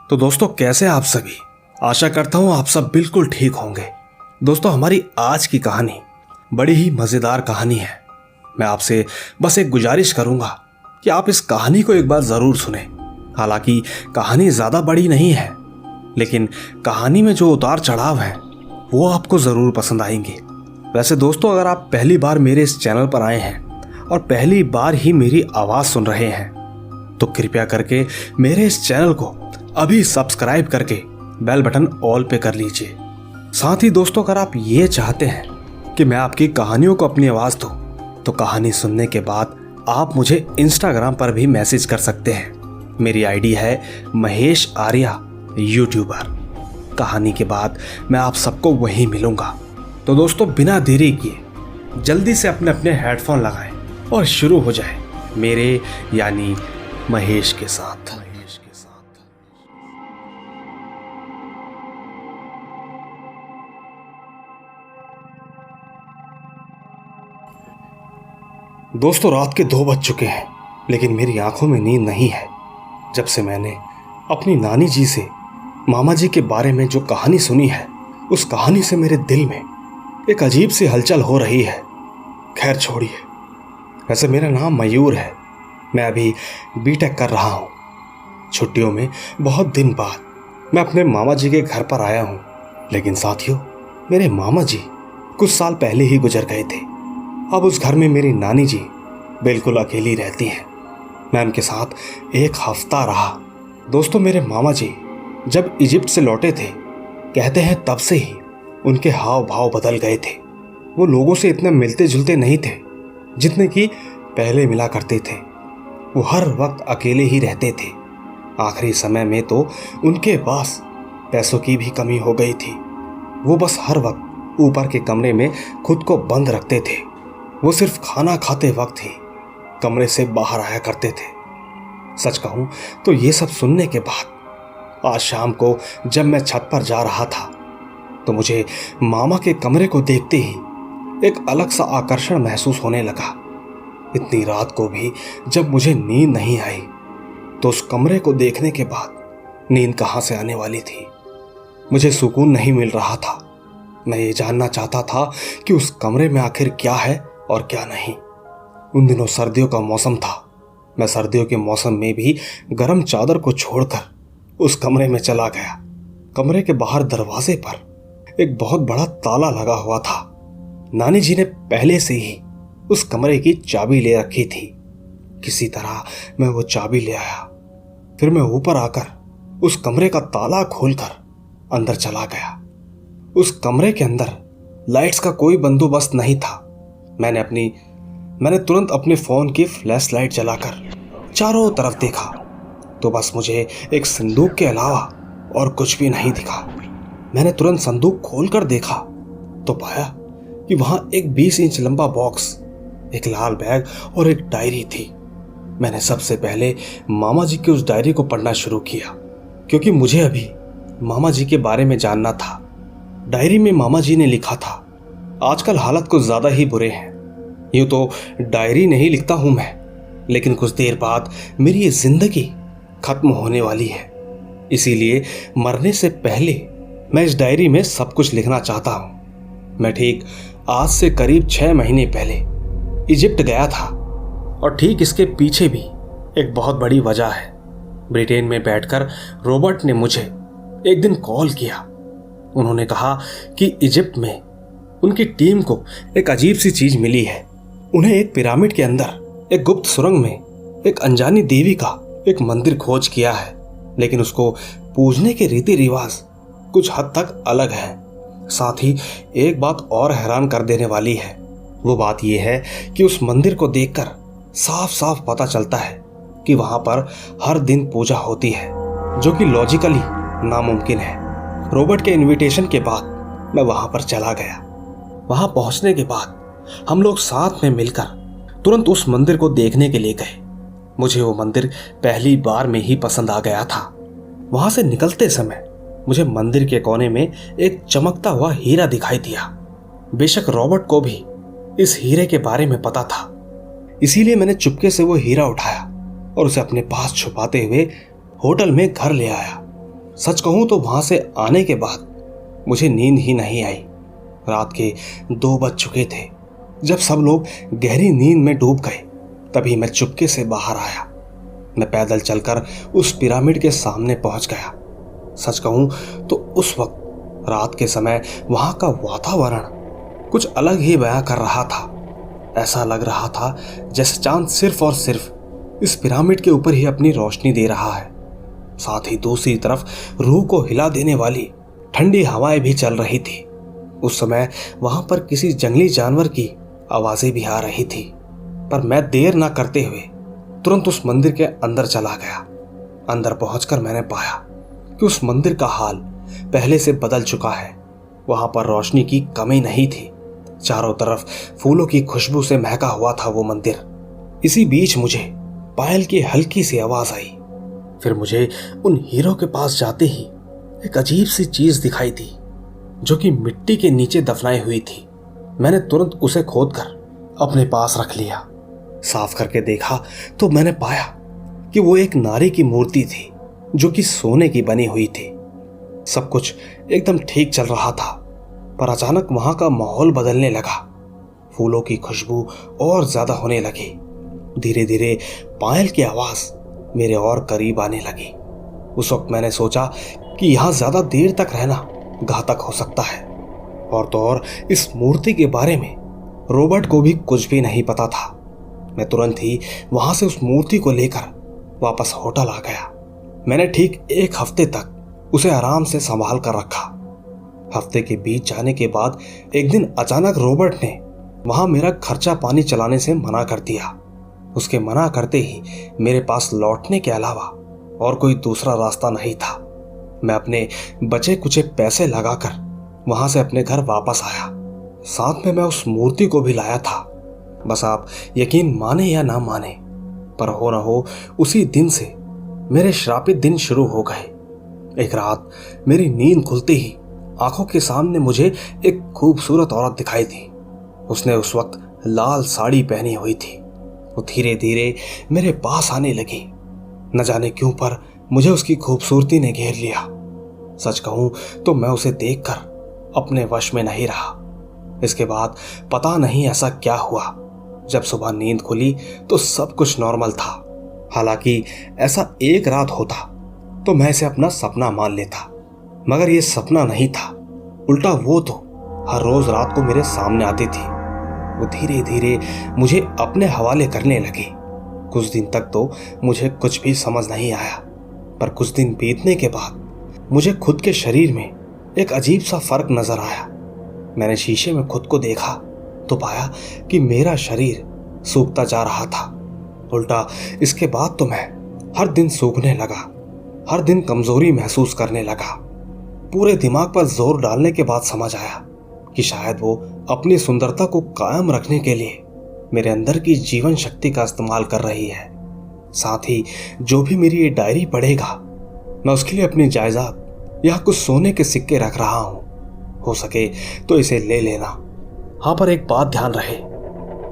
तो दोस्तों कैसे आप सभी। आशा करता हूँ आप सब बिल्कुल ठीक होंगे। दोस्तों हमारी आज की कहानी बड़ी ही मज़ेदार कहानी है। मैं आपसे बस एक गुजारिश करूँगा कि आप इस कहानी को एक बार ज़रूर सुने। हालांकि कहानी ज़्यादा बड़ी नहीं है, लेकिन कहानी में जो उतार चढ़ाव है वो आपको ज़रूर पसंद आएंगे। वैसे दोस्तों अगर आप पहली बार मेरे इस चैनल पर आए हैं और पहली बार ही मेरी आवाज़ सुन रहे हैं तो कृपया करके मेरे इस चैनल को अभी सब्सक्राइब करके बेल बटन ऑल पे कर लीजिए। साथ ही दोस्तों अगर आप ये चाहते हैं कि मैं आपकी कहानियों को अपनी आवाज़ दूं तो कहानी सुनने के बाद आप मुझे इंस्टाग्राम पर भी मैसेज कर सकते हैं। मेरी आईडी है महेश आर्या यूट्यूबर। कहानी के बाद मैं आप सबको वहीं मिलूंगा। तो दोस्तों बिना देरी किए जल्दी से अपने अपने हेडफोन लगाएं और शुरू हो जाए मेरे यानी महेश के साथ। दोस्तों रात के 2 बज चुके हैं, लेकिन मेरी आंखों में नींद नहीं है। जब से मैंने अपनी नानी जी से मामा जी के बारे में जो कहानी सुनी है, उस कहानी से मेरे दिल में एक अजीब सी हलचल हो रही है। खैर छोड़िए। वैसे मेरा नाम मयूर है। मैं अभी बीटेक कर रहा हूँ। छुट्टियों में बहुत दिन बाद मैं अपने मामा जी के घर पर आया हूँ। लेकिन साथियों, मेरे मामा जी कुछ साल पहले ही गुजर गए थे। अब उस घर में मेरी नानी जी बिल्कुल अकेली रहती हैं। मैं उनके साथ 1 हफ्ता रहा। दोस्तों मेरे मामा जी जब इजिप्ट से लौटे थे, कहते हैं तब से ही उनके हाव भाव बदल गए थे। वो लोगों से इतने मिलते जुलते नहीं थे जितने कि पहले मिला करते थे। वो हर वक्त अकेले ही रहते थे। आखिरी समय में तो उनके पास पैसों की भी कमी हो गई थी। वो बस हर वक्त ऊपर के कमरे में खुद को बंद रखते थे। वो सिर्फ खाना खाते वक्त ही कमरे से बाहर आया करते थे। सच कहूँ तो ये सब सुनने के बाद आज शाम को जब मैं छत पर जा रहा था तो मुझे मामा के कमरे को देखते ही एक अलग सा आकर्षण महसूस होने लगा। इतनी रात को भी जब मुझे नींद नहीं आई तो उस कमरे को देखने के बाद नींद कहाँ से आने वाली थी। मुझे सुकून नहीं मिल रहा था। मैं ये जानना चाहता था कि उस कमरे में आखिर क्या है और क्या नहीं। उन दिनों सर्दियों का मौसम था। मैं सर्दियों के मौसम में भी गर्म चादर को छोड़कर उस कमरे में चला गया। कमरे के बाहर दरवाजे पर एक बहुत बड़ा ताला लगा हुआ था। नानी जी ने पहले से ही उस कमरे की चाबी ले रखी थी। किसी तरह मैं वो चाबी ले आया। फिर मैं ऊपर आकर उस कमरे का ताला खोलकर अंदर चला गया। उस कमरे के अंदर लाइट्स का कोई बंदोबस्त नहीं था। मैंने तुरंत अपने फोन की फ्लैश लाइट जलाकर चारों तरफ देखा तो बस मुझे एक संदूक के अलावा और कुछ भी नहीं दिखा। मैंने तुरंत संदूक खोलकर देखा तो पाया कि वहां एक 20 इंच लंबा बॉक्स, एक लाल बैग और एक डायरी थी। मैंने सबसे पहले मामा जी की उस डायरी को पढ़ना शुरू किया, क्योंकि मुझे अभी मामा जी के बारे में जानना था। डायरी में मामा जी ने लिखा था, आजकल हालत कुछ ज्यादा ही बुरे हैं। यूं तो डायरी नहीं लिखता हूं मैं, लेकिन कुछ देर बाद मेरी ये जिंदगी खत्म होने वाली है। इसीलिए मरने से पहले मैं इस डायरी में सब कुछ लिखना चाहता हूं। मैं ठीक आज से करीब 6 महीने पहले इजिप्ट गया था और ठीक इसके पीछे भी एक बहुत बड़ी वजह है। ब्रिटेन में बैठकर रॉबर्ट ने मुझे एक दिन कॉल किया। उन्होंने कहा कि इजिप्ट में उनकी टीम को एक अजीब सी चीज मिली है। उन्हें एक पिरामिड के अंदर एक गुप्त सुरंग में एक अनजानी देवी का एक मंदिर खोज किया है, लेकिन उसको पूजने के रीति रिवाज कुछ हद तक अलग है। साथ ही एक बात और हैरान कर देने वाली है। वो बात यह है कि उस मंदिर को देखकर साफ साफ पता चलता है कि वहां पर हर दिन पूजा होती है, जो कि लॉजिकली नामुमकिन है। रॉबर्ट के इनविटेशन के बाद मैं वहां पर चला गया। वहां पहुंचने के बाद हम लोग साथ में मिलकर तुरंत उस मंदिर को देखने के लिए गए। मुझे वो मंदिर पहली बार में ही पसंद आ गया था। वहां से निकलते समय मुझे मंदिर के कोने में एक चमकता हुआ हीरा दिखाई दिया। बेशक रॉबर्ट को भी इस हीरे के बारे में पता था, इसीलिए मैंने चुपके से वो हीरा उठाया और उसे अपने पास छुपाते हुए होटल में घर ले आया। सच कहूं तो वहां से आने के बाद मुझे नींद ही नहीं आई। रात के 2 बज चुके थे। जब सब लोग गहरी नींद में डूब गए तभी मैं चुपके से बाहर आया। मैं पैदल चलकर उस पिरामिड के सामने पहुंच गया। सच कहूं तो उस वक्त रात के समय वहां का वातावरण कुछ अलग ही बयां कर रहा था। ऐसा लग रहा था जैसे चांद सिर्फ और सिर्फ इस पिरामिड के ऊपर ही अपनी रोशनी दे रहा है। साथ ही दूसरी तरफ रूह को हिला देने वाली ठंडी हवाएं भी चल रही थी। उस समय वहां पर किसी जंगली जानवर की आवाजें भी आ रही थी। पर मैं देर ना करते हुए तुरंत उस मंदिर के अंदर चला गया। अंदर पहुंचकर मैंने पाया कि उस मंदिर का हाल पहले से बदल चुका है। वहां पर रोशनी की कमी नहीं थी। चारों तरफ फूलों की खुशबू से महका हुआ था वो मंदिर। इसी बीच मुझे पायल की हल्की सी आवाज आई। फिर मुझे उन हीरो के पास जाते ही एक अजीब सी चीज दिखाई दी जो कि मिट्टी के नीचे दफनाई हुई थी। मैंने तुरंत उसे खोदकर अपने पास रख लिया। साफ करके देखा तो मैंने पाया कि वो एक नारी की मूर्ति थी जो कि सोने की बनी हुई थी। सब कुछ एकदम ठीक चल रहा था, पर अचानक वहां का माहौल बदलने लगा। फूलों की खुशबू और ज्यादा होने लगी। धीरे धीरे पायल की आवाज मेरे और करीब आने लगी। उस वक्त मैंने सोचा कि यहां ज्यादा देर तक रहना घातक हो सकता है। और तो और इस मूर्ति के बारे में रॉबर्ट को भी कुछ भी नहीं पता था। मैं तुरंत ही वहां से उस मूर्ति को लेकर वापस होटल आ गया। मैंने ठीक 1 हफ्ते तक उसे आराम से संभाल कर रखा। हफ्ते के बीत जाने के बाद एक दिन अचानक रॉबर्ट ने वहां मेरा खर्चा पानी चलाने से मना कर दिया। उसके मना करते ही मेरे पास लौटने के अलावा और कोई दूसरा रास्ता नहीं था। मैं अपने बचे कुचे पैसे लगाकर वहां से अपने घर वापस आया। साथ में मैं उस मूर्ति को भी लाया था। बस आप यकीन माने या ना माने, पर हो ना हो उसी दिन से मेरे श्रापित दिन शुरू हो गए। एक रात मेरी नींद खुलते ही आंखों के सामने मुझे एक खूबसूरत औरत दिखाई दी। उसने उस वक्त लाल साड़ी पहनी हुई थी। वो धीरे धीरे मेरे पास आने लगी। न जाने क्यों पर मुझे उसकी खूबसूरती ने घेर लिया। सच कहूं तो मैं उसे देखकर अपने वश में नहीं रहा। इसके बाद पता नहीं ऐसा क्या हुआ, जब सुबह नींद खुली तो सब कुछ नॉर्मल था। हालांकि ऐसा एक रात होता तो मैं इसे अपना सपना मान लेता, मगर यह सपना नहीं था। उल्टा वो तो हर रोज रात को मेरे सामने आती थी। वो धीरे धीरे मुझे अपने हवाले करने लगी। कुछ दिन तक तो मुझे कुछ भी समझ नहीं आया, पर कुछ दिन बीतने के बाद मुझे खुद के शरीर में एक अजीब सा फर्क नजर आया। मैंने शीशे में खुद को देखा तो पाया कि मेरा शरीर सूखता जा रहा था। उल्टा इसके बाद तो मैं हर दिन सूखने लगा, हर दिन कमजोरी महसूस करने लगा। पूरे दिमाग पर जोर डालने के बाद समझ आया कि शायद वो अपनी सुंदरता को कायम रखने के लिए मेरे अंदर की जीवन शक्ति का इस्तेमाल कर रही है। साथ ही जो भी मेरी ये डायरी पढ़ेगा, मैं उसके लिए अपनी जायदाद या कुछ सोने के सिक्के रख रहा हूं। हो सके तो इसे ले लेना। हाँ, पर एक बात ध्यान रहे,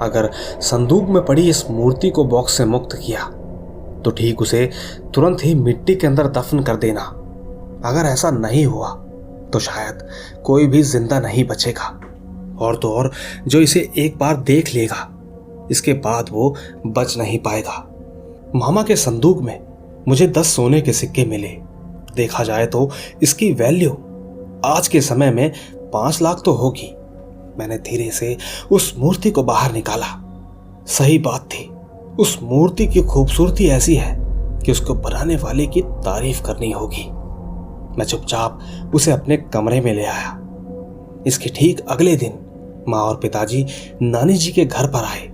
अगर संदूक में पड़ी इस मूर्ति को बॉक्स से मुक्त किया तो ठीक उसे तुरंत ही मिट्टी के अंदर दफन कर देना। अगर ऐसा नहीं हुआ तो शायद कोई भी जिंदा नहीं बचेगा। और तो और जो इसे एक बार देख लेगा, इसके बाद वो बच नहीं पाएगा। मामा के संदूक में मुझे 10 सोने के सिक्के मिले। देखा जाए तो इसकी वैल्यू आज के समय में 5 लाख तो होगी। मैंने धीरे से उस मूर्ति को बाहर निकाला। सही बात थी, उस मूर्ति की खूबसूरती ऐसी है कि उसको बनाने वाले की तारीफ करनी होगी। मैं चुपचाप उसे अपने कमरे में ले आया। इसके ठीक अगले दिन माँ और पिताजी नानी जी के घर पर आए।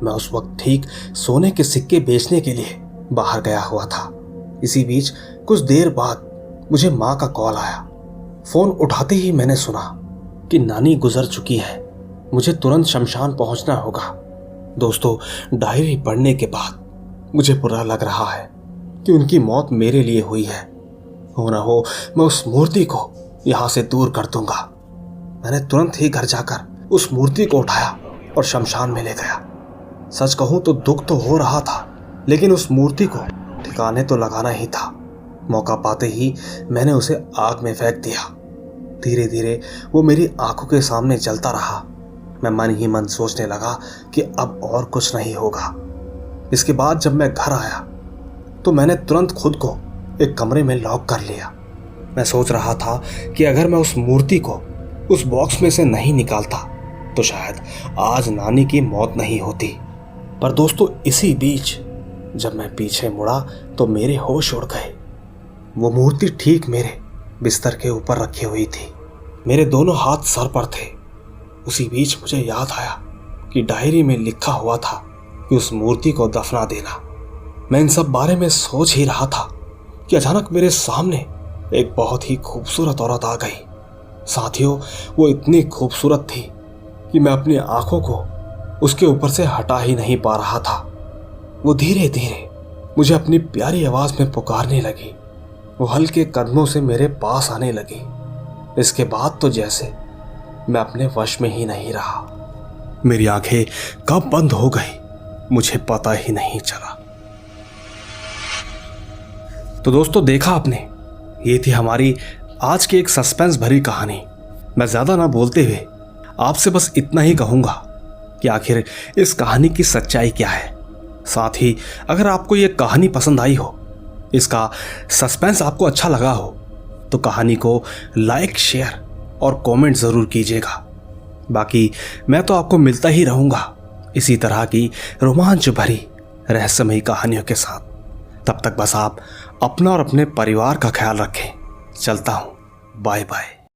मैं उस वक्त ठीक सोने के सिक्के बेचने के लिए बाहर गया हुआ था। इसी बीच कुछ देर बाद मुझे माँ का कॉल आया। फोन उठाते ही मैंने सुना कि नानी गुजर चुकी है, मुझे तुरंत शमशान पहुंचना होगा। दोस्तों, डायरी पढ़ने के बाद मुझे बुरा लग रहा है कि उनकी मौत मेरे लिए हुई है। हो ना हो मैं उस मूर्ति को यहां से दूर कर दूंगा। मैंने तुरंत ही घर जाकर उस मूर्ति को उठाया और शमशान में ले गया। सच कहूं तो दुख तो हो रहा था, लेकिन उस मूर्ति को ठिकाने तो लगाना ही था। मौका पाते ही मैंने उसे आग में फेंक दिया। धीरे धीरे वो मेरी आंखों के सामने जलता रहा। मैं मन ही मन सोचने लगा कि अब और कुछ नहीं होगा। इसके बाद जब मैं घर आया तो मैंने तुरंत खुद को एक कमरे में लॉक कर लिया। मैं सोच रहा था कि अगर मैं उस मूर्ति को उस बॉक्स में से नहीं निकालता तो शायद आज नानी की मौत नहीं होती। पर दोस्तों, इसी बीच जब मैं पीछे मुड़ा तो मेरे होश उड़ गए। वो मूर्ति ठीक मेरे बिस्तर के ऊपर रखी हुई थी। मेरे दोनों हाथ सर पर थे। उसी बीच मुझे याद आया कि डायरी में लिखा हुआ था कि उस मूर्ति को दफना देना। मैं इन सब बारे में सोच ही रहा था कि अचानक मेरे सामने एक बहुत ही खूबसूरत औरत आ गई। साथियों, वो इतनी खूबसूरत थी कि मैं अपनी आंखों को उसके ऊपर से हटा ही नहीं पा रहा था। वो धीरे धीरे मुझे अपनी प्यारी आवाज में पुकारने लगी। वो हल्के कदमों से मेरे पास आने लगी। इसके बाद तो जैसे मैं अपने वश में ही नहीं रहा। मेरी आंखें कब बंद हो गई मुझे पता ही नहीं चला। तो दोस्तों, देखा आपने, ये थी हमारी आज की एक सस्पेंस भरी कहानी। मैं ज्यादा ना बोलते हुए आपसे बस इतना ही कहूंगा कि आखिर इस कहानी की सच्चाई क्या है। साथ ही अगर आपको ये कहानी पसंद आई हो, इसका सस्पेंस आपको अच्छा लगा हो, तो कहानी को लाइक, शेयर और कमेंट जरूर कीजिएगा। बाकी मैं तो आपको मिलता ही रहूंगा इसी तरह की रोमांच भरी रहस्यमयी कहानियों के साथ। तब तक बस आप अपना और अपने परिवार का ख्याल रखें। चलता हूं। Bye bye.